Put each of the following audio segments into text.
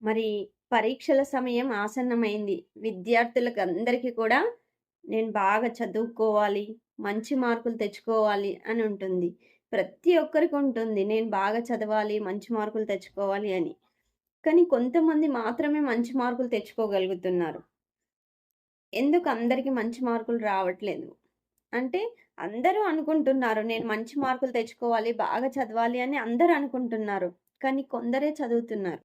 మరి పరీక్షల సమయం ఆసన్నమైంది. విద్యార్థులకు అందరికీ కూడా నేను బాగా చదువుకోవాలి, మంచి మార్కులు తెచ్చుకోవాలి అని ఉంటుంది. ప్రతి ఒక్కరికి ఉంటుంది. నేను బాగా చదవాలి, మంచి మార్కులు తెచ్చుకోవాలి అని. కానీ కొంతమంది మాత్రమే మంచి మార్కులు తెచ్చుకోగలుగుతున్నారు. ఎందుకు అందరికి మంచి మార్కులు రావట్లేదు? అంటే అందరూ అనుకుంటున్నారు నేను మంచి మార్కులు తెచ్చుకోవాలి, బాగా చదవాలి అని అందరూ అనుకుంటున్నారు. కానీ కొందరే చదువుతున్నారు.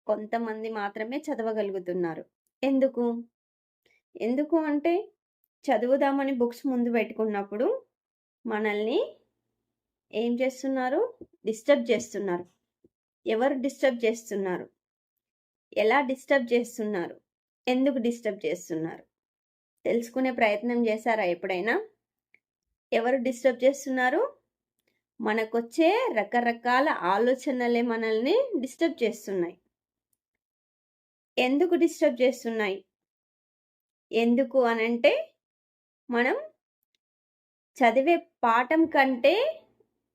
కొంతమంది మాత్రమే చదవగలుగుతున్నారు. ఎందుకు? ఎందుకు అంటే చదువుదామని బుక్స్ ముందు పెట్టుకున్నప్పుడు మనల్ని ఏం చేస్తున్నారు? డిస్టర్బ్ చేస్తున్నారు. ఎవరు డిస్టర్బ్ చేస్తున్నారు? ఎలా డిస్టర్బ్ చేస్తున్నారు? ఎందుకు డిస్టర్బ్ చేస్తున్నారు? తెలుసుకునే ప్రయత్నం చేశారా ఎప్పుడైనా? ఎవరు డిస్టర్బ్ చేస్తున్నారు? మనకొచ్చే రకరకాల ఆలోచనలే మనల్ని డిస్టర్బ్ చేస్తున్నాయి. ఎందుకు డిస్టర్బ్ చేస్తున్నాయి? ఎందుకు అనంటే మనం చదివే పాఠం కంటే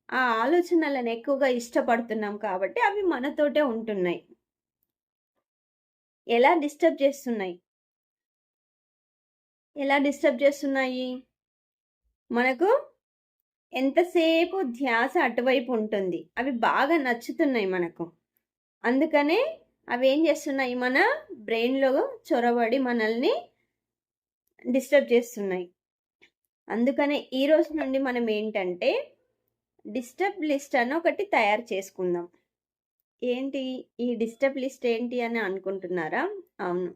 ఆ ఆలోచనలను ఎక్కువగా ఇష్టపడుతున్నాం కాబట్టి అవి మనతోటే ఉంటున్నాయి. ఎలా డిస్టర్బ్ చేస్తున్నాయి? ఎలా డిస్టర్బ్ చేస్తున్నాయి? మనకు ఎంతసేపు ధ్యాస అటువైపు ఉంటుంది. అవి బాగా నచ్చుతున్నాయి మనకు. అందుకనే అవి ఏం చేస్తున్నాయి? మన బ్రెయిన్‌లో చొరబడి మనల్ని డిస్టర్బ్ చేస్తున్నాయి. అందుకనే ఈ రోజు నుండి మనం ఏంటంటే డిస్టర్బ్ లిస్ట్ అని ఒకటి తయారు చేసుకుందాం. ఏంటి ఈ డిస్టర్బ్ లిస్ట్ ఏంటి అని అనుకుంటున్నారా? అవును.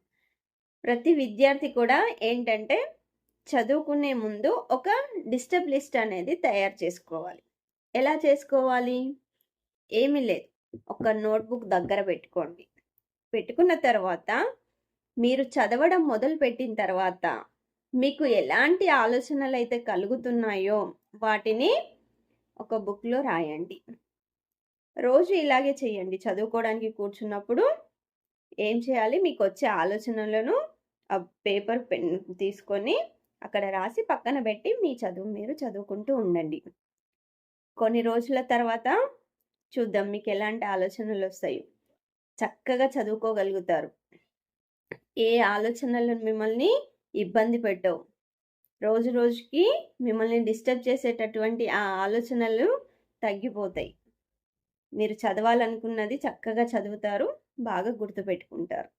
ప్రతి విద్యార్థి కూడా ఏంటంటే చదువుకునే ముందు ఒక డిస్టర్బ్ లిస్ట్ అనేది తయారు చేసుకోవాలి. ఎలా చేసుకోవాలి? ఏమీ లేదు. ఒక నోట్‌బుక్ దగ్గర పెట్టుకోండి. పెట్టుకున్న తర్వాత మీరు చదవడం మొదలుపెట్టిన తర్వాత మీకు ఎలాంటి ఆలోచనలైతే కలుగుతున్నాయో వాటిని ఒక బుక్‌లో రాయండి. రోజు ఇలాగే చేయండి. చదువుకోవడానికి కూర్చున్నప్పుడు ఏం చేయాలి? మీకొచ్చే ఆలోచనలను పేపర్, పెన్ తీసుకొని అక్కడ రాసి పక్కన పెట్టి మీ చదువు మీరు చదువుకుంటూ ఉండండి. కొన్ని రోజుల తర్వాత చూద్దాం మీకు ఎలాంటి ఆలోచనలొస్తాయో. చక్కగా చదువుకోగలుగుతారు. ఏ ఆలోచనలు మిమ్మల్ని ఇబ్బంది పెట్టవు. రోజు రోజుకి మిమ్మల్ని డిస్టర్బ్ చేసేటటువంటి ఆ ఆలోచనలు తగ్గిపోతాయి. మీరు చదవాలనుకున్నది చక్కగా చదువుతారు. బాగా గుర్తుపెట్టుకుంటారు.